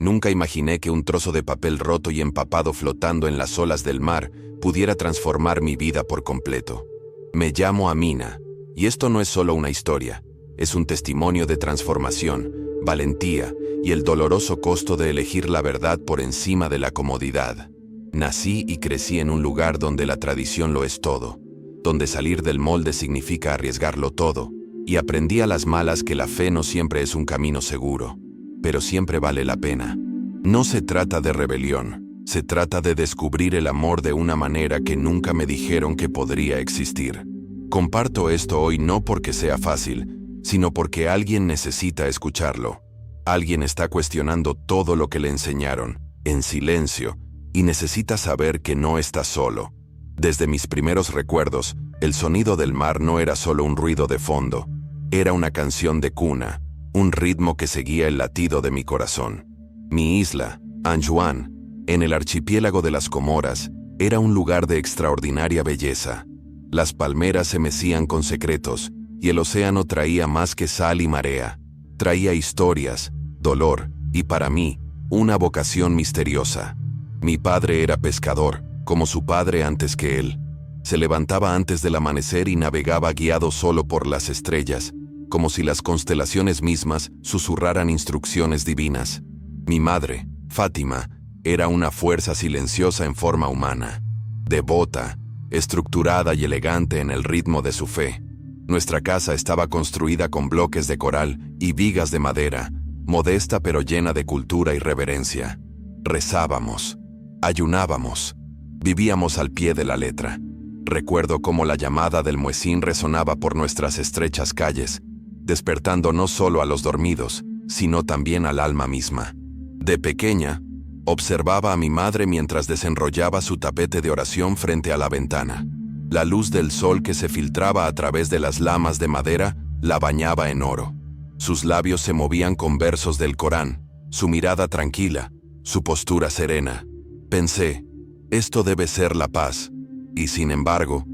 Nunca imaginé que un trozo de papel roto y empapado flotando en las olas del mar pudiera transformar mi vida por completo. Me llamo Amina, y esto no es solo una historia, es un testimonio de transformación, valentía y el doloroso costo de elegir la verdad por encima de la comodidad. Nací y crecí en un lugar donde la tradición lo es todo, donde salir del molde significa arriesgarlo todo, y aprendí a las malas que la fe no siempre es un camino seguro, pero siempre vale la pena. No se trata de rebelión, se trata de descubrir el amor de una manera que nunca me dijeron que podría existir. Comparto esto hoy no porque sea fácil, sino porque alguien necesita escucharlo. Alguien está cuestionando todo lo que le enseñaron, en silencio, y necesita saber que no está solo. Desde mis primeros recuerdos, el sonido del mar no era solo un ruido de fondo, era una canción de cuna, un ritmo que seguía el latido de mi corazón. Mi isla, Anjouan, en el archipiélago de las Comoras, era un lugar de extraordinaria belleza. Las palmeras se mecían con secretos, y el océano traía más que sal y marea. Traía historias, dolor, y para mí, una vocación misteriosa. Mi padre era pescador, como su padre antes que él. Se levantaba antes del amanecer y navegaba guiado solo por las estrellas, como si las constelaciones mismas susurraran instrucciones divinas. Mi madre, Fátima, era una fuerza silenciosa en forma humana, devota, estructurada y elegante en el ritmo de su fe. Nuestra casa estaba construida con bloques de coral y vigas de madera, modesta pero llena de cultura y reverencia. Rezábamos, ayunábamos, vivíamos al pie de la letra. Recuerdo cómo la llamada del muezín resonaba por nuestras estrechas calles, despertando no solo a los dormidos, sino también al alma misma. De pequeña, observaba a mi madre mientras desenrollaba su tapete de oración frente a la ventana. La luz del sol que se filtraba a través de las lamas de madera la bañaba en oro. Sus labios se movían con versos del Corán, su mirada tranquila, su postura serena. Pensé, esto debe ser la paz. Y sin embargo,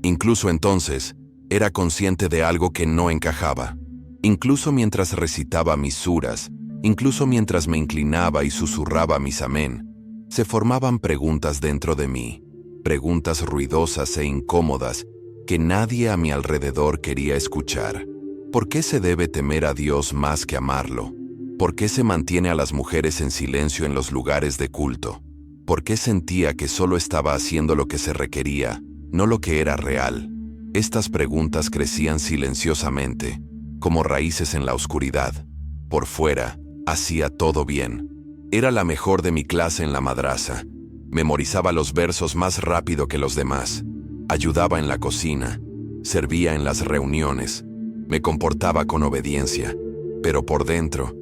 incluso entonces, era consciente de algo que no encajaba. Incluso mientras recitaba mis suras, incluso mientras me inclinaba y susurraba mis amén, se formaban preguntas dentro de mí. Preguntas ruidosas e incómodas que nadie a mi alrededor quería escuchar. ¿Por qué se debe temer a Dios más que amarlo? ¿Por qué se mantiene a las mujeres en silencio en los lugares de culto? ¿Por qué sentía que solo estaba haciendo lo que se requería, no lo que era real? Estas preguntas crecían silenciosamente, como raíces en la oscuridad. Por fuera, hacía todo bien. Era la mejor de mi clase en la madrasa. Memorizaba los versos más rápido que los demás. Ayudaba en la cocina. Servía en las reuniones. Me comportaba con obediencia. Pero por dentro,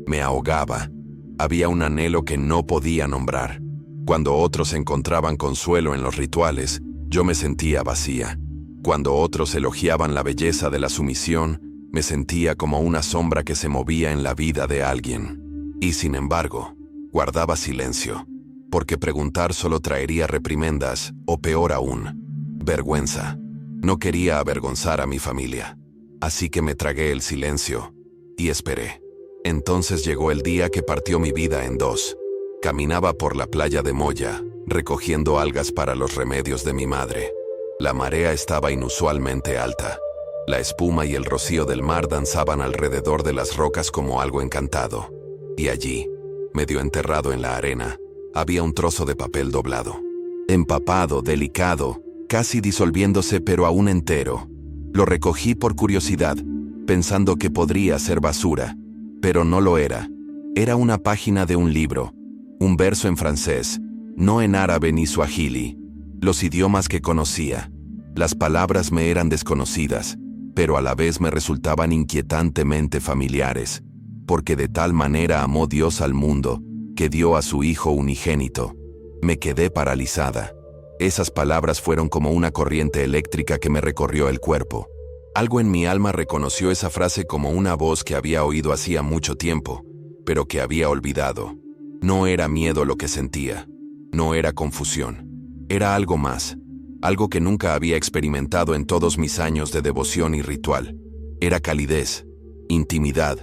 me ahogaba. Había un anhelo que no podía nombrar. Cuando otros encontraban consuelo en los rituales, yo me sentía vacía. Cuando otros elogiaban la belleza de la sumisión, me sentía como una sombra que se movía en la vida de alguien. Y sin embargo, guardaba silencio. Porque preguntar solo traería reprimendas, o peor aún, vergüenza. No quería avergonzar a mi familia. Así que me tragué el silencio y esperé. Entonces llegó el día que partió mi vida en dos. Caminaba por la playa de Moya, recogiendo algas para los remedios de mi madre. La marea estaba inusualmente alta. La espuma y el rocío del mar danzaban alrededor de las rocas como algo encantado. Y allí, medio enterrado en la arena, había un trozo de papel doblado. Empapado, delicado, casi disolviéndose pero aún entero. Lo recogí por curiosidad, pensando que podría ser basura, pero no lo era. Era una página de un libro, un verso en francés, no en árabe ni suajili, los idiomas que conocía. Las palabras me eran desconocidas, pero a la vez me resultaban inquietantemente familiares, porque de tal manera amó Dios al mundo, que dio a su Hijo unigénito. Me quedé paralizada. Esas palabras fueron como una corriente eléctrica que me recorrió el cuerpo. Algo en mi alma reconoció esa frase como una voz que había oído hacía mucho tiempo, pero que había olvidado. No era miedo lo que sentía, no era confusión. Era algo más, algo que nunca había experimentado en todos mis años de devoción y ritual. Era calidez, intimidad,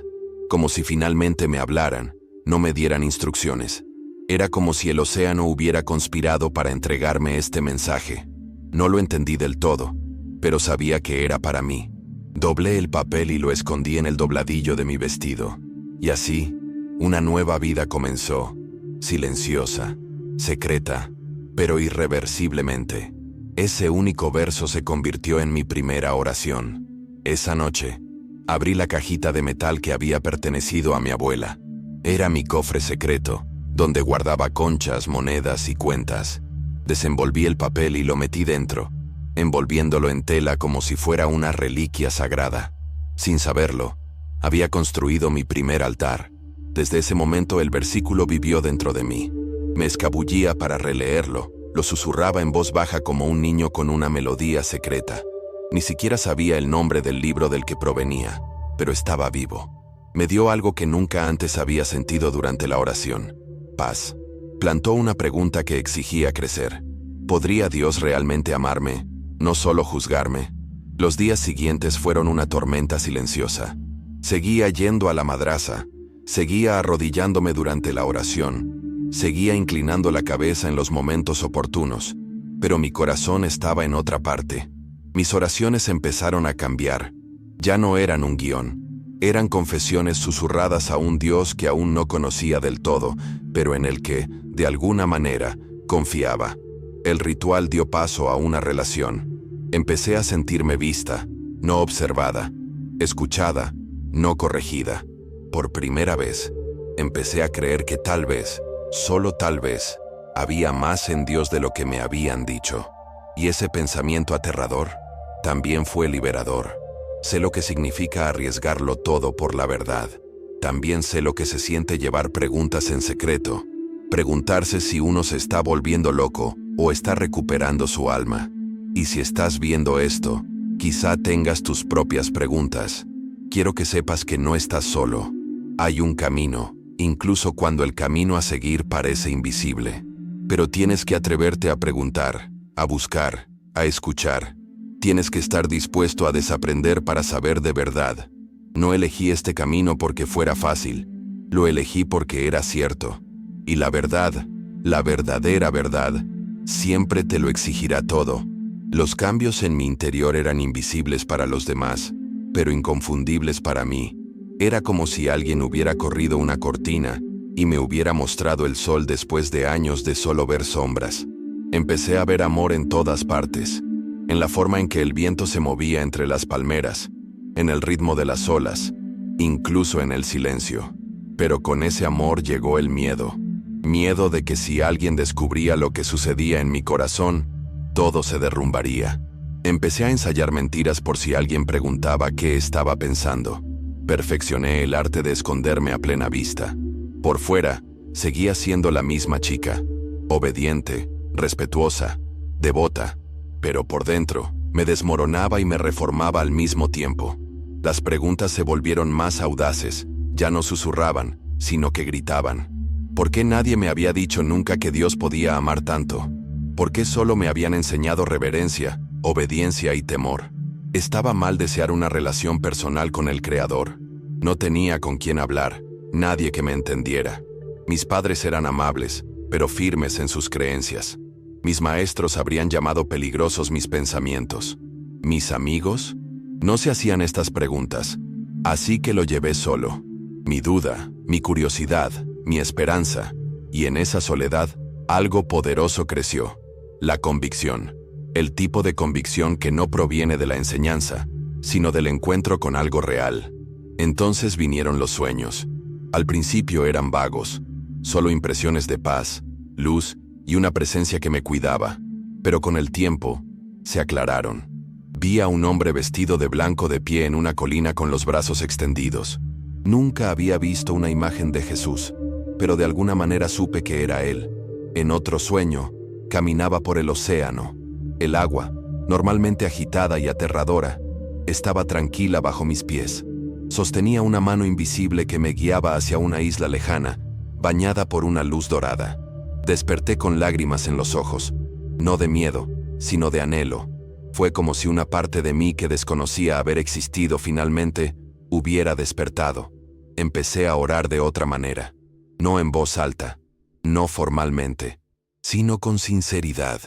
como si finalmente me hablaran, no me dieran instrucciones. Era como si el océano hubiera conspirado para entregarme este mensaje. No lo entendí del todo, pero sabía que era para mí. Doblé el papel y lo escondí en el dobladillo de mi vestido. Y así, una nueva vida comenzó, silenciosa, secreta, pero irreversiblemente. Ese único verso se convirtió en mi primera oración. Esa noche, abrí la cajita de metal que había pertenecido a mi abuela. Era mi cofre secreto, donde guardaba conchas, monedas y cuentas. Desenvolví el papel y lo metí dentro, envolviéndolo en tela como si fuera una reliquia sagrada. Sin saberlo, había construido mi primer altar. Desde ese momento el versículo vivió dentro de mí. Me escabullía para releerlo, lo susurraba en voz baja como un niño con una melodía secreta. Ni siquiera sabía el nombre del libro del que provenía, pero estaba vivo. Me dio algo que nunca antes había sentido durante la oración: paz. Plantó una pregunta que exigía crecer. ¿Podría Dios realmente amarme, no solo juzgarme? Los días siguientes fueron una tormenta silenciosa. Seguía yendo a la madraza, seguía arrodillándome durante la oración, seguía inclinando la cabeza en los momentos oportunos, pero mi corazón estaba en otra parte. Mis oraciones empezaron a cambiar. Ya no eran un guión. Eran confesiones susurradas a un Dios que aún no conocía del todo, pero en el que, de alguna manera, confiaba. El ritual dio paso a una relación. Empecé a sentirme vista, no observada, escuchada, no corregida. Por primera vez, empecé a creer que tal vez, solo tal vez, había más en Dios de lo que me habían dicho. Y ese pensamiento aterrador también fue liberador. Sé lo que significa arriesgarlo todo por la verdad. También sé lo que se siente llevar preguntas en secreto. Preguntarse si uno se está volviendo loco o está recuperando su alma. Y si estás viendo esto, quizá tengas tus propias preguntas. Quiero que sepas que no estás solo. Hay un camino, incluso cuando el camino a seguir parece invisible. Pero tienes que atreverte a preguntar, a buscar, a escuchar. Tienes que estar dispuesto a desaprender para saber de verdad. No elegí este camino porque fuera fácil. Lo elegí porque era cierto. Y la verdad, la verdadera verdad, siempre te lo exigirá todo. Los cambios en mi interior eran invisibles para los demás, pero inconfundibles para mí. Era como si alguien hubiera corrido una cortina y me hubiera mostrado el sol después de años de solo ver sombras. Empecé a ver amor en todas partes. En la forma en que el viento se movía entre las palmeras, en el ritmo de las olas, incluso en el silencio. Pero con ese amor llegó el miedo. Miedo de que si alguien descubría lo que sucedía en mi corazón, todo se derrumbaría. Empecé a ensayar mentiras por si alguien preguntaba qué estaba pensando. Perfeccioné el arte de esconderme a plena vista. Por fuera, seguía siendo la misma chica, obediente, respetuosa, devota. Pero por dentro, me desmoronaba y me reformaba al mismo tiempo. Las preguntas se volvieron más audaces, ya no susurraban, sino que gritaban. ¿Por qué nadie me había dicho nunca que Dios podía amar tanto? ¿Por qué solo me habían enseñado reverencia, obediencia y temor? Estaba mal desear una relación personal con el Creador. No tenía con quién hablar, nadie que me entendiera. Mis padres eran amables, pero firmes en sus creencias. Mis maestros habrían llamado peligrosos mis pensamientos. ¿Mis amigos? No se hacían estas preguntas, así que lo llevé solo. Mi duda, mi curiosidad, mi esperanza. Y en esa soledad, algo poderoso creció. La convicción. El tipo de convicción que no proviene de la enseñanza, sino del encuentro con algo real. Entonces vinieron los sueños. Al principio eran vagos, solo impresiones de paz, luz y una presencia que me cuidaba, pero con el tiempo, se aclararon. Vi a un hombre vestido de blanco de pie en una colina con los brazos extendidos. Nunca había visto una imagen de Jesús, pero de alguna manera supe que era él. En otro sueño, caminaba por el océano. El agua, normalmente agitada y aterradora, estaba tranquila bajo mis pies. Sostenía una mano invisible que me guiaba hacia una isla lejana, bañada por una luz dorada. Desperté con lágrimas en los ojos, no de miedo, sino de anhelo. Fue como si una parte de mí que desconocía haber existido finalmente hubiera despertado. Empecé a orar de otra manera. No en voz alta, no formalmente, sino con sinceridad.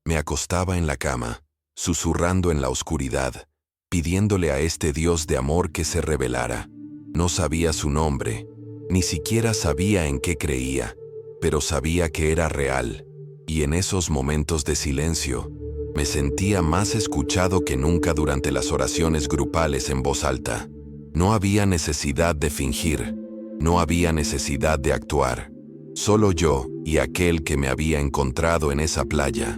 Me acostaba en la cama, susurrando en la oscuridad, pidiéndole a este Dios de amor que se revelara. No sabía su nombre, ni siquiera sabía en qué creía, pero sabía que era real, y en esos momentos de silencio, me sentía más escuchado que nunca durante las oraciones grupales en voz alta. No había necesidad de fingir, no había necesidad de actuar. Solo yo y aquel que me había encontrado en esa playa.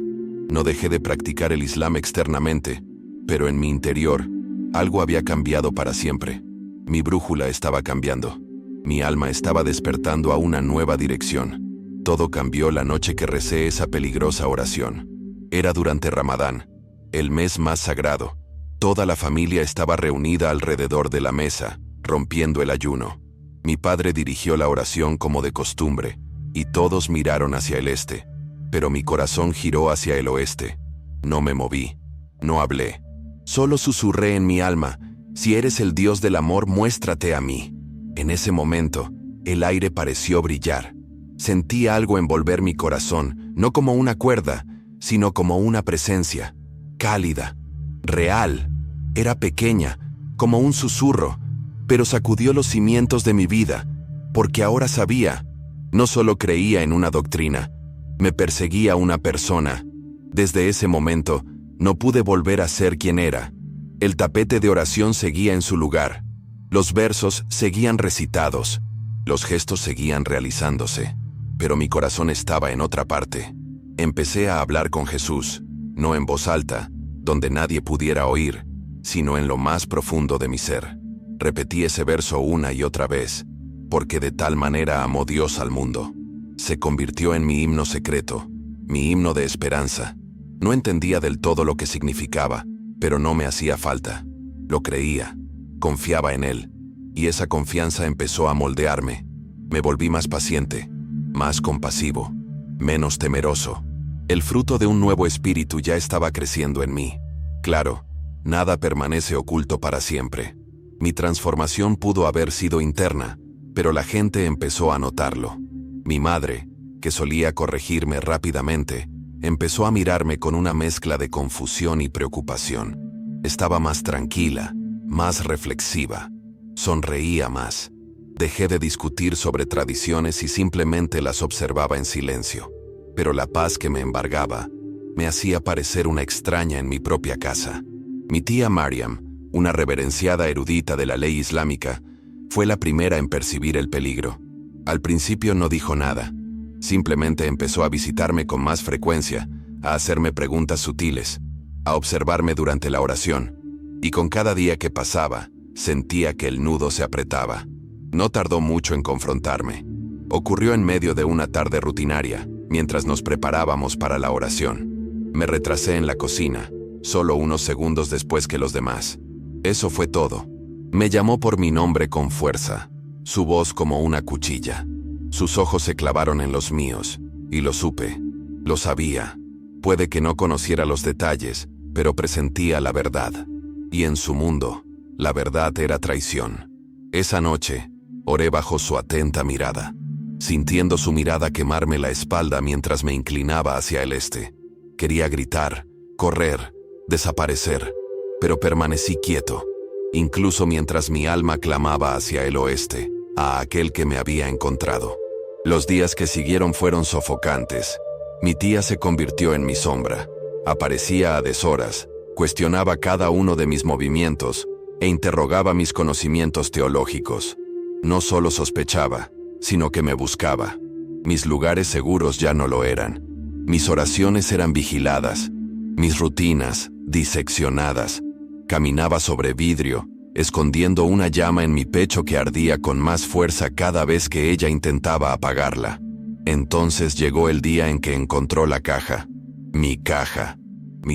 No dejé de practicar el Islam externamente, pero en mi interior, algo había cambiado para siempre. Mi brújula estaba cambiando. Mi alma estaba despertando a una nueva dirección. Todo cambió la noche que recé esa peligrosa oración. Era durante Ramadán, el mes más sagrado. Toda la familia estaba reunida alrededor de la mesa, rompiendo el ayuno. Mi padre dirigió la oración como de costumbre, y todos miraron hacia el este, pero mi corazón giró hacia el oeste. No me moví, no hablé. Solo susurré en mi alma: si eres el Dios del amor, muéstrate a mí. En ese momento, el aire pareció brillar. Sentí algo envolver mi corazón, no como una cuerda, sino como una presencia, cálida, real. Era pequeña, como un susurro, pero sacudió los cimientos de mi vida, porque ahora sabía. No solo creía en una doctrina, me perseguía una persona. Desde ese momento, no pude volver a ser quien era. El tapete de oración seguía en su lugar. Los versos seguían recitados. Los gestos seguían realizándose. Pero mi corazón estaba en otra parte. Empecé a hablar con Jesús, no en voz alta, donde nadie pudiera oír, sino en lo más profundo de mi ser. Repetí ese verso una y otra vez, porque de tal manera amó Dios al mundo. Se convirtió en mi himno secreto, mi himno de esperanza. No entendía del todo lo que significaba, pero no me hacía falta. Lo creía, confiaba en él, y esa confianza empezó a moldearme. Me volví más paciente, más compasivo, menos temeroso. El fruto de un nuevo espíritu ya estaba creciendo en mí. Claro, nada permanece oculto para siempre. Mi transformación pudo haber sido interna, pero la gente empezó a notarlo. Mi madre, que solía corregirme rápidamente, empezó a mirarme con una mezcla de confusión y preocupación. Estaba más tranquila, más reflexiva. Sonreía más. Dejé de discutir sobre tradiciones y simplemente las observaba en silencio. Pero la paz que me embargaba me hacía parecer una extraña en mi propia casa. Mi tía Mariam, una reverenciada erudita de la ley islámica, fue la primera en percibir el peligro. Al principio no dijo nada. Simplemente empezó a visitarme con más frecuencia, a hacerme preguntas sutiles, a observarme durante la oración. Y con cada día que pasaba, sentía que el nudo se apretaba. No tardó mucho en confrontarme. Ocurrió en medio de una tarde rutinaria, mientras nos preparábamos para la oración. Me retrasé en la cocina, solo unos segundos después que los demás. Eso fue todo. Me llamó por mi nombre con fuerza, su voz como una cuchilla. Sus ojos se clavaron en los míos, y lo supe, lo sabía. Puede que no conociera los detalles, pero presentía la verdad. Y en su mundo, la verdad era traición. Esa noche, oré bajo su atenta mirada, sintiendo su mirada quemarme la espalda mientras me inclinaba hacia el este. Quería gritar, correr, desaparecer, pero permanecí quieto, incluso mientras mi alma clamaba hacia el oeste, a aquel que me había encontrado. Los días que siguieron fueron sofocantes. Mi tía se convirtió en mi sombra. Aparecía a deshoras, cuestionaba cada uno de mis movimientos e interrogaba mis conocimientos teológicos. No solo sospechaba, sino que me buscaba. Mis lugares seguros ya no lo eran. Mis oraciones eran vigiladas, mis rutinas diseccionadas. Caminaba sobre vidrio, escondiendo una llama en mi pecho que ardía con más fuerza cada vez que ella intentaba apagarla. Entonces llegó el día en que encontró la caja, mi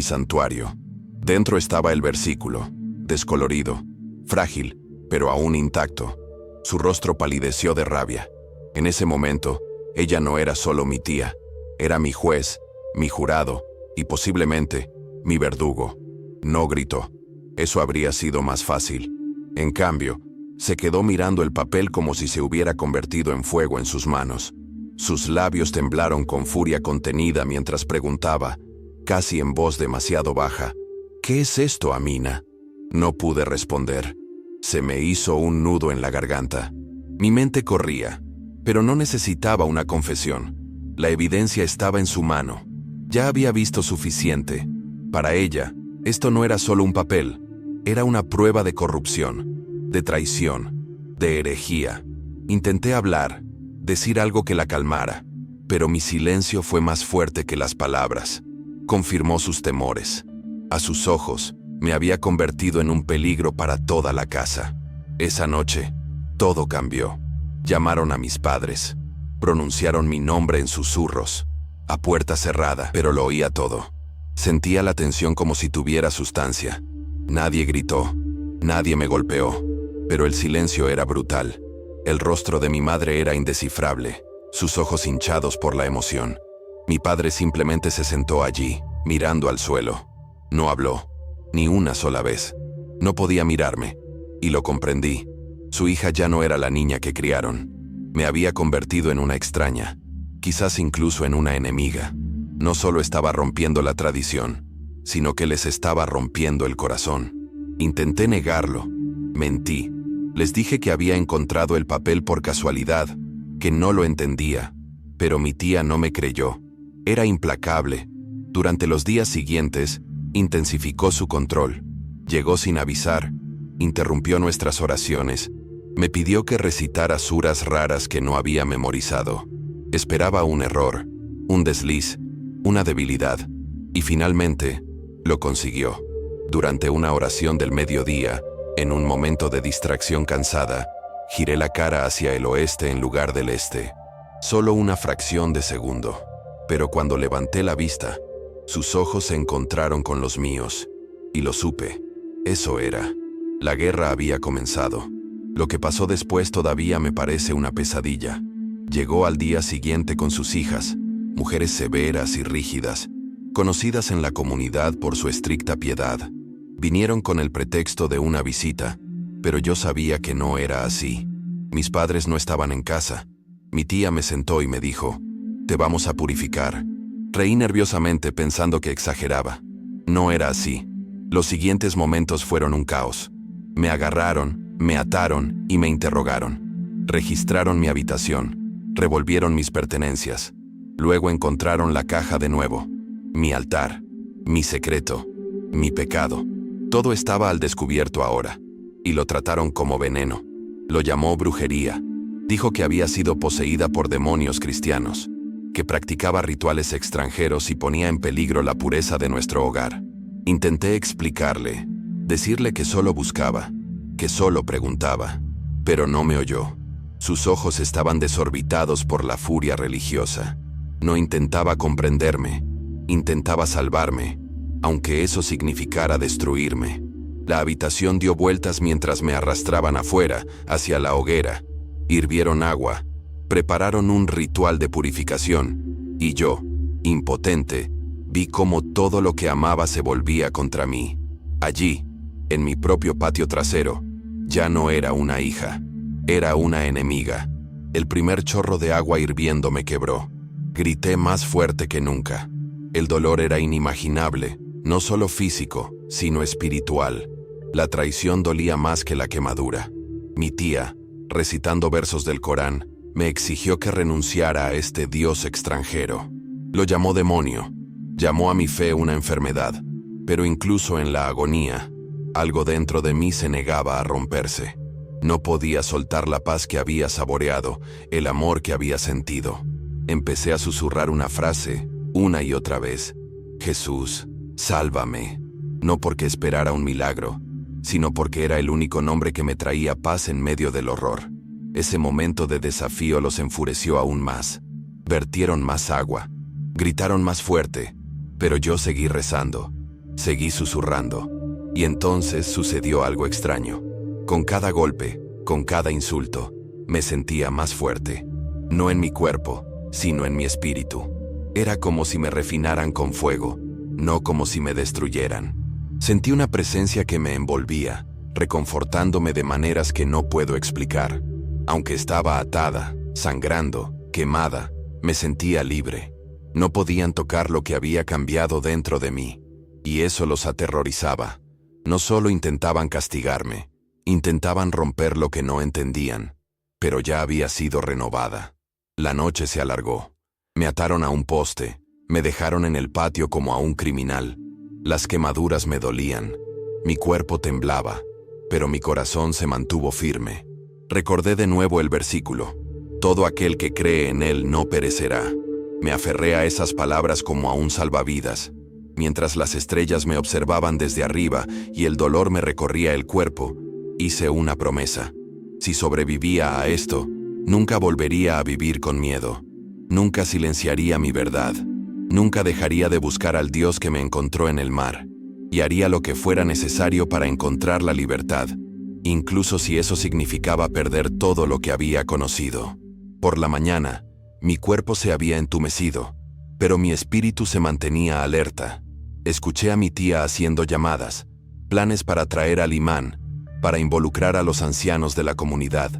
santuario. Dentro estaba el versículo, descolorido, frágil, pero aún intacto. Su rostro palideció de rabia. En ese momento, ella no era solo mi tía, era mi juez, mi jurado y posiblemente mi verdugo. No gritó. Eso habría sido más fácil. En cambio, Se quedó mirando el papel como si se hubiera convertido en fuego en sus manos. Sus labios temblaron con furia contenida mientras preguntaba, casi en voz demasiado baja, ¿qué es esto, Amina? No pude responder. Se me hizo un nudo en la garganta. Mi mente corría, pero no necesitaba una confesión. La evidencia estaba en su mano. Ya había visto suficiente. Para ella, esto no era solo un papel, era una prueba de corrupción, de traición, de herejía. Intenté hablar, decir algo que la calmara, pero mi silencio fue más fuerte que las palabras. Confirmó sus temores. A sus ojos, me había convertido en un peligro para toda la casa. Esa noche, todo cambió. Llamaron a mis padres. Pronunciaron mi nombre en susurros, a puerta cerrada, pero lo oía todo. Sentía la tensión como si tuviera sustancia. Nadie gritó, nadie me golpeó, pero el silencio era brutal. El rostro de mi madre era indescifrable, sus ojos hinchados por la emoción. Mi padre simplemente se sentó allí, mirando al suelo. No habló, ni una sola vez. No podía mirarme, y lo comprendí. Su hija ya no era la niña que criaron. Me había convertido en una extraña, quizás incluso en una enemiga. No solo estaba rompiendo la tradición, sino que les estaba rompiendo el corazón. Intenté negarlo, mentí. Les dije que había encontrado el papel por casualidad, que no lo entendía, pero mi tía no me creyó. Era implacable. Durante los días siguientes, intensificó su control. Llegó sin avisar, interrumpió nuestras oraciones, me pidió que recitara suras raras que no había memorizado. Esperaba un error, un desliz, una debilidad, y finalmente lo consiguió. Durante una oración del mediodía, en un momento de distracción cansada, giré la cara hacia el oeste en lugar del este. Solo una fracción de segundo. Pero cuando levanté la vista, sus ojos se encontraron con los míos, y lo supe. Eso era. La guerra había comenzado. Lo que pasó después todavía me parece una pesadilla. Llegó al día siguiente con sus hijas, mujeres severas y rígidas, conocidas en la comunidad por su estricta piedad. Vinieron con el pretexto de una visita, pero yo sabía que no era así. Mis padres no estaban en casa. Mi tía me sentó y me dijo, «Te vamos a purificar». Reí nerviosamente pensando que exageraba. No era así. Los siguientes momentos fueron un caos. Me agarraron, me ataron y me interrogaron. Registraron mi habitación, revolvieron mis pertenencias. Luego encontraron la caja de nuevo. Mi altar, mi secreto, mi pecado. Todo estaba al descubierto ahora, y lo trataron como veneno. Lo llamó brujería. Dijo que había sido poseída por demonios cristianos, que practicaba rituales extranjeros y ponía en peligro la pureza de nuestro hogar. Intenté explicarle, decirle que solo buscaba, que solo preguntaba, pero no me oyó. Sus ojos estaban desorbitados por la furia religiosa. No intentaba comprenderme, intentaba salvarme, aunque eso significara destruirme. La habitación dio vueltas mientras me arrastraban afuera, hacia la hoguera. Hirvieron agua, prepararon un ritual de purificación, y yo, impotente, vi cómo todo lo que amaba se volvía contra mí. Allí, en mi propio patio trasero, ya no era una hija, era una enemiga. El primer chorro de agua hirviendo me quebró. Grité más fuerte que nunca. El dolor era inimaginable, no solo físico, sino espiritual. La traición dolía más que la quemadura. Mi tía, recitando versos del Corán, me exigió que renunciara a este dios extranjero. Lo llamó demonio. Llamó a mi fe una enfermedad, pero incluso en la agonía, algo dentro de mí se negaba a romperse. No podía soltar la paz que había saboreado, el amor que había sentido. Empecé a susurrar una frase, una y otra vez. Jesús, sálvame. No porque esperara un milagro, sino porque era el único nombre que me traía paz en medio del horror. Ese momento de desafío los enfureció aún más. Vertieron más agua, gritaron más fuerte, pero yo seguí rezando, seguí susurrando. Y entonces sucedió algo extraño. Con cada golpe, con cada insulto, me sentía más fuerte. No en mi cuerpo, sino en mi espíritu. Era como si me refinaran con fuego, no como si me destruyeran. Sentí una presencia que me envolvía, reconfortándome de maneras que no puedo explicar. Aunque estaba atada, sangrando, quemada, me sentía libre. No podían tocar lo que había cambiado dentro de mí, y eso los aterrorizaba. No solo intentaban castigarme, intentaban romper lo que no entendían, pero ya había sido renovada. La noche se alargó. Me ataron a un poste, me dejaron en el patio como a un criminal. Las quemaduras me dolían, mi cuerpo temblaba, pero mi corazón se mantuvo firme. Recordé de nuevo el versículo: todo aquel que cree en él no perecerá. Me aferré a esas palabras como a un salvavidas. Mientras las estrellas me observaban desde arriba y el dolor me recorría el cuerpo, hice una promesa. Si sobrevivía a esto, nunca volvería a vivir con miedo. Nunca silenciaría mi verdad. Nunca dejaría de buscar al Dios que me encontró en el mar. Y haría lo que fuera necesario para encontrar la libertad, incluso si eso significaba perder todo lo que había conocido. Por la mañana, mi cuerpo se había entumecido, pero mi espíritu se mantenía alerta. Escuché a mi tía haciendo llamadas, planes para traer al imán, para involucrar a los ancianos de la comunidad.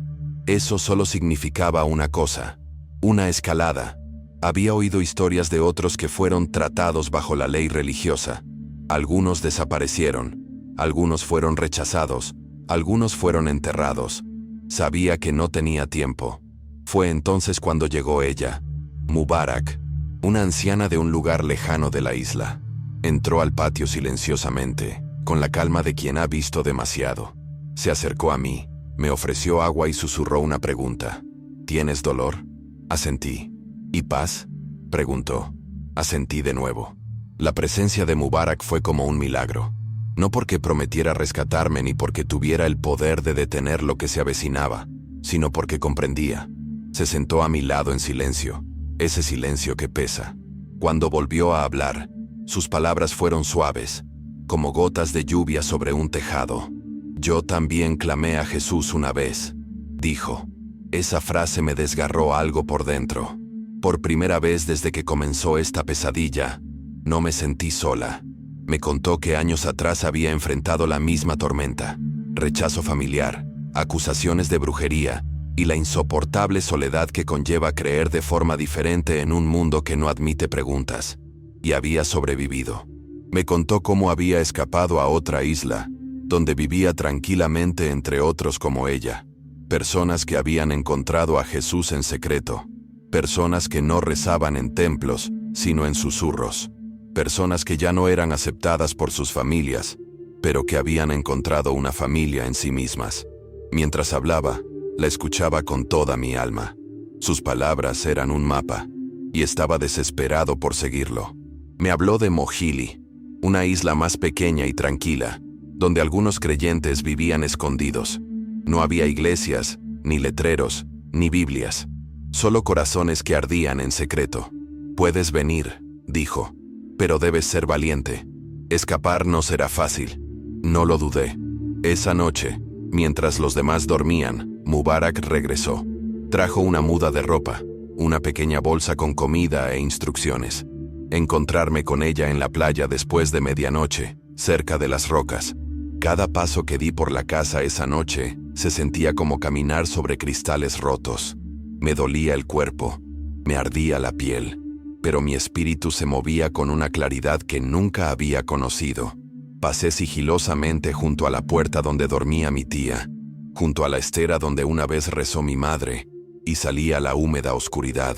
Eso solo significaba una cosa: una escalada. Había oído historias de otros que fueron tratados bajo la ley religiosa. Algunos desaparecieron, algunos fueron rechazados, algunos fueron enterrados. Sabía que no tenía tiempo. Fue entonces cuando llegó ella, Mubarak, una anciana de un lugar lejano de la isla. Entró al patio silenciosamente, con la calma de quien ha visto demasiado. Se acercó a mí, me ofreció agua y susurró una pregunta. ¿Tienes dolor? Asentí. ¿Y paz? Preguntó. Asentí de nuevo. La presencia de Mubarak fue como un milagro. No porque prometiera rescatarme ni porque tuviera el poder de detener lo que se avecinaba, sino porque comprendía. Se sentó a mi lado en silencio, ese silencio que pesa. Cuando volvió a hablar, sus palabras fueron suaves, como gotas de lluvia sobre un tejado. Yo también clamé a Jesús una vez, dijo. Esa frase me desgarró algo por dentro. Por primera vez desde que comenzó esta pesadilla, no me sentí sola. Me contó que años atrás había enfrentado la misma tormenta: rechazo familiar, acusaciones de brujería y la insoportable soledad que conlleva creer de forma diferente en un mundo que no admite preguntas. Y había sobrevivido. Me contó cómo había escapado a otra isla, donde vivía tranquilamente entre otros como ella. Personas que habían encontrado a Jesús en secreto. Personas que no rezaban en templos, sino en susurros. Personas que ya no eran aceptadas por sus familias, pero que habían encontrado una familia en sí mismas. Mientras hablaba, la escuchaba con toda mi alma. Sus palabras eran un mapa, y estaba desesperado por seguirlo. Me habló de Mojili, una isla más pequeña y tranquila, donde algunos creyentes vivían escondidos. No había iglesias, ni letreros, ni Biblias. Solo corazones que ardían en secreto. Puedes venir, dijo, pero debes ser valiente. Escapar no será fácil. No lo dudé. Esa noche, mientras los demás dormían, Mubarak regresó. Trajo una muda de ropa, una pequeña bolsa con comida e instrucciones. Encontrarme con ella en la playa después de medianoche, cerca de las rocas. Cada paso que di por la casa esa noche se sentía como caminar sobre cristales rotos. Me dolía el cuerpo, me ardía la piel, pero mi espíritu se movía con una claridad que nunca había conocido. Pasé sigilosamente junto a la puerta donde dormía mi tía, junto a la estera donde una vez rezó mi madre, y salí a la húmeda oscuridad.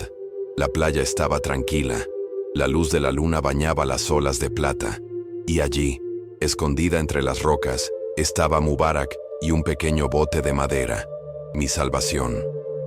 La playa estaba tranquila. La luz de la luna bañaba las olas de plata, y allí, escondida entre las rocas, estaba Mubarak y un pequeño bote de madera, mi salvación.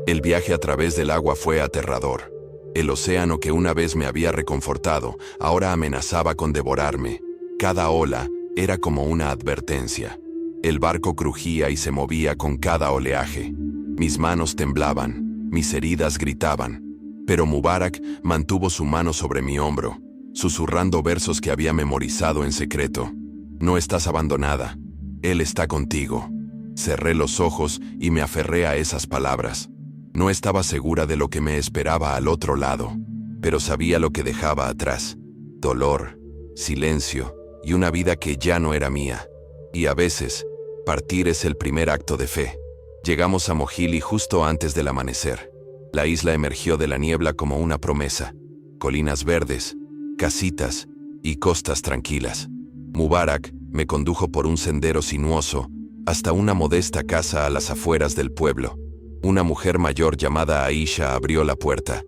El viaje a través del agua fue aterrador. El océano que una vez me había reconfortado, ahora amenazaba con devorarme. Cada ola era como una advertencia. El barco crujía y se movía con cada oleaje. Mis manos temblaban, mis heridas gritaban. Pero Mubarak mantuvo su mano sobre mi hombro, susurrando versos que había memorizado en secreto. No estás abandonada. Él está contigo. Cerré los ojos y me aferré a esas palabras. No estaba segura de lo que me esperaba al otro lado, pero sabía lo que dejaba atrás: dolor, silencio y una vida que ya no era mía. Y a veces, Partir es el primer acto de fe. Llegamos a Mojili justo antes del amanecer. La isla emergió de la niebla como una promesa. Colinas verdes, casitas y costas tranquilas. Mubarak me condujo por un sendero sinuoso hasta una modesta casa a las afueras del pueblo. Una mujer mayor llamada Aisha abrió la puerta.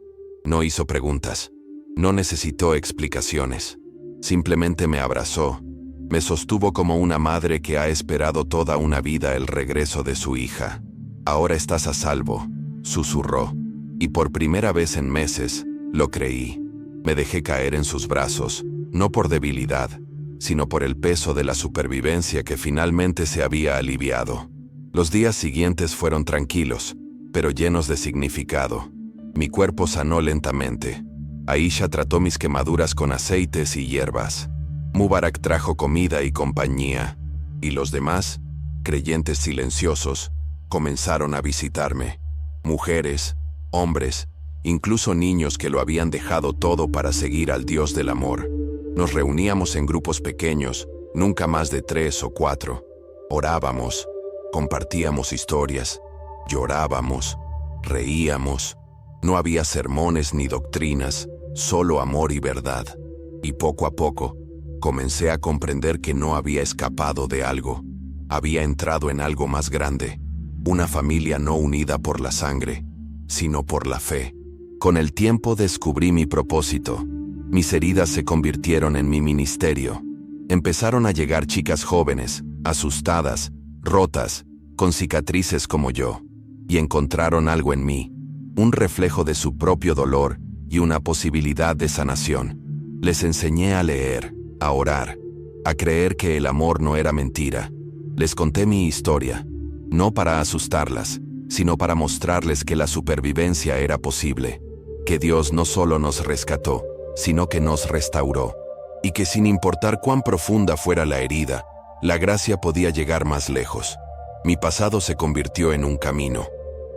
No hizo preguntas. No necesitó explicaciones. Simplemente me abrazó. Me sostuvo como una madre que ha esperado toda una vida el regreso de su hija. «Ahora estás a salvo», susurró. Y por primera vez en meses, lo creí. Me dejé caer en sus brazos, no por debilidad, sino por el peso de la supervivencia que finalmente se había aliviado. Los días siguientes fueron tranquilos, pero llenos de significado. Mi cuerpo sanó lentamente. Aisha trató mis quemaduras con aceites y hierbas. Mubarak trajo comida y compañía. Y los demás, creyentes silenciosos, comenzaron a visitarme. Mujeres, hombres, incluso niños que lo habían dejado todo para seguir al Dios del amor. Nos reuníamos en grupos pequeños, nunca más de 3 o 4. Orábamos, compartíamos historias, llorábamos, reíamos. No había sermones ni doctrinas, solo amor y verdad. Y poco a poco, comencé a comprender que no había escapado de algo. Había entrado en algo más grande. Una familia no unida por la sangre, sino por la fe. Con el tiempo descubrí mi propósito. Mis heridas se convirtieron en mi ministerio. Empezaron a llegar chicas jóvenes, asustadas, rotas, con cicatrices como yo. Y encontraron algo en mí, un reflejo de su propio dolor y una posibilidad de sanación. Les enseñé a leer, a orar, a creer que el amor no era mentira. Les conté mi historia, no para asustarlas, sino para mostrarles que la supervivencia era posible, que Dios no solo nos rescató, sino que nos restauró, y que sin importar cuán profunda fuera la herida, la gracia podía llegar más lejos. Mi pasado se convirtió en un camino,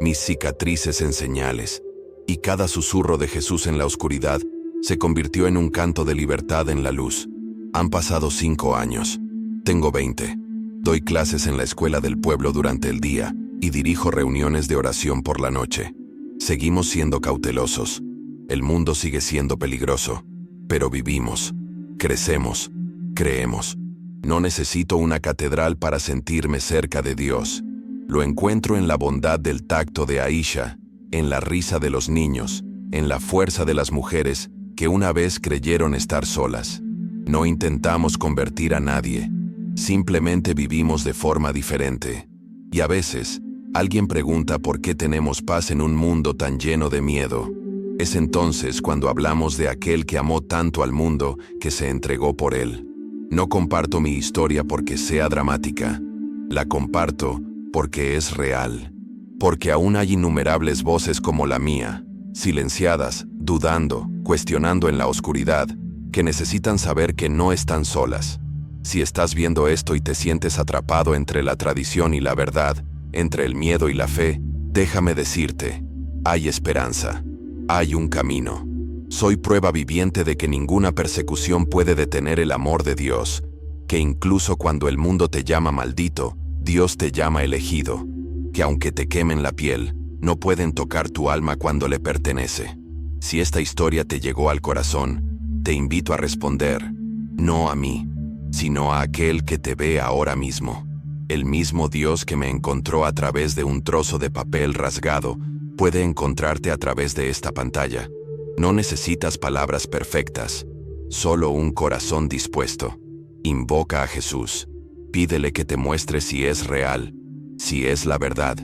mis cicatrices en señales, y cada susurro de Jesús en la oscuridad se convirtió en un canto de libertad en la luz. Han pasado 5 años. Tengo 20. Doy clases en la escuela del pueblo durante el día y dirijo reuniones de oración por la noche. Seguimos siendo cautelosos. El mundo sigue siendo peligroso, pero vivimos, crecemos, creemos. No necesito una catedral para sentirme cerca de Dios. Lo encuentro en la bondad del tacto de Aisha, en la risa de los niños, en la fuerza de las mujeres que una vez creyeron estar solas. No intentamos convertir a nadie, simplemente vivimos de forma diferente. Y a veces, alguien pregunta por qué tenemos paz en un mundo tan lleno de miedo. Es entonces cuando hablamos de aquel que amó tanto al mundo que se entregó por él. No comparto mi historia porque sea dramática. La comparto porque es real. Porque aún hay innumerables voces como la mía, silenciadas, dudando, cuestionando en la oscuridad, que necesitan saber que no están solas. Si estás viendo esto y te sientes atrapado entre la tradición y la verdad, entre el miedo y la fe, déjame decirte, hay esperanza. Hay un camino. Soy prueba viviente de que ninguna persecución puede detener el amor de Dios, que incluso cuando el mundo te llama maldito, Dios te llama elegido, que aunque te quemen la piel, no pueden tocar tu alma cuando le pertenece. Si esta historia te llegó al corazón, te invito a responder, no a mí, sino a aquel que te ve ahora mismo. El mismo Dios que me encontró a través de un trozo de papel rasgado, puede encontrarte a través de esta pantalla. No necesitas palabras perfectas, solo un corazón dispuesto. Invoca a Jesús. Pídele que te muestre si es real, si es la verdad.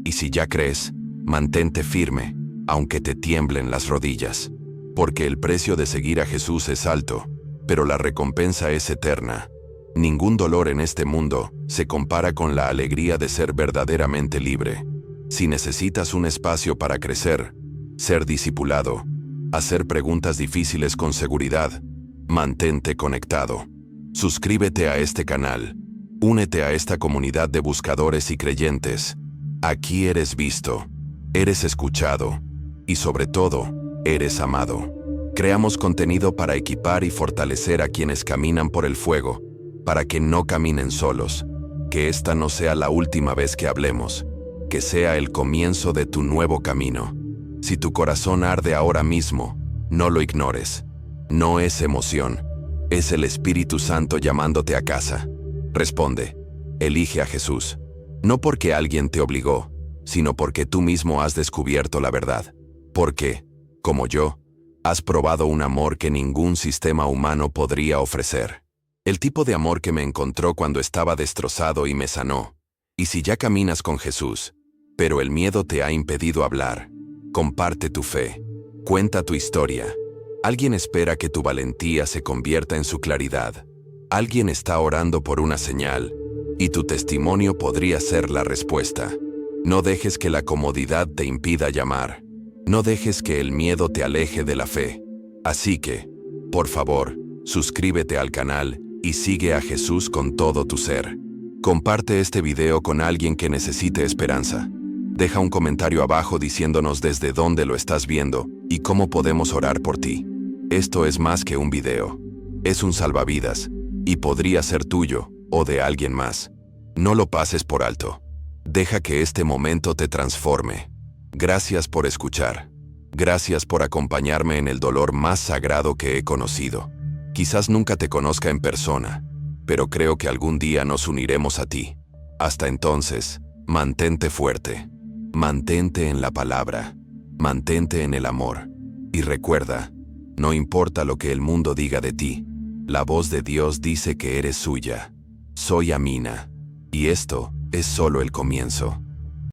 Y si ya crees, mantente firme, aunque te tiemblen las rodillas. Porque el precio de seguir a Jesús es alto, pero la recompensa es eterna. Ningún dolor en este mundo se compara con la alegría de ser verdaderamente libre. Si necesitas un espacio para crecer, ser discipulado, hacer preguntas difíciles con seguridad, mantente conectado. Suscríbete a este canal. Únete a esta comunidad de buscadores y creyentes. Aquí eres visto, eres escuchado y sobre todo, eres amado. Creamos contenido para equipar y fortalecer a quienes caminan por el fuego, para que no caminen solos. Que esta no sea la última vez que hablemos, que sea el comienzo de tu nuevo camino. Si tu corazón arde ahora mismo, no lo ignores. No es emoción, es el Espíritu Santo llamándote a casa. Responde, elige a Jesús. No porque alguien te obligó, sino porque tú mismo has descubierto la verdad. Porque, como yo, has probado un amor que ningún sistema humano podría ofrecer. El tipo de amor que me encontró cuando estaba destrozado y me sanó. Y si ya caminas con Jesús, pero el miedo te ha impedido hablar, comparte tu fe, cuenta tu historia. Alguien espera que tu valentía se convierta en su claridad. Alguien está orando por una señal, y tu testimonio podría ser la respuesta. No dejes que la comodidad te impida llamar. No dejes que el miedo te aleje de la fe. Así que, por favor, suscríbete al canal y sigue a Jesús con todo tu ser. Comparte este video con alguien que necesite esperanza. Deja un comentario abajo diciéndonos desde dónde lo estás viendo y cómo podemos orar por ti. Esto es más que un video. Es un salvavidas, y podría ser tuyo o de alguien más. No lo pases por alto. Deja que este momento te transforme. Gracias por escuchar. Gracias por acompañarme en el dolor más sagrado que he conocido. Quizás nunca te conozca en persona, pero creo que algún día nos uniremos a ti. Hasta entonces, mantente fuerte. Mantente en la palabra. Mantente en el amor. Y recuerda, no importa lo que el mundo diga de ti, la voz de Dios dice que eres suya. Soy Amina. Y esto es solo el comienzo.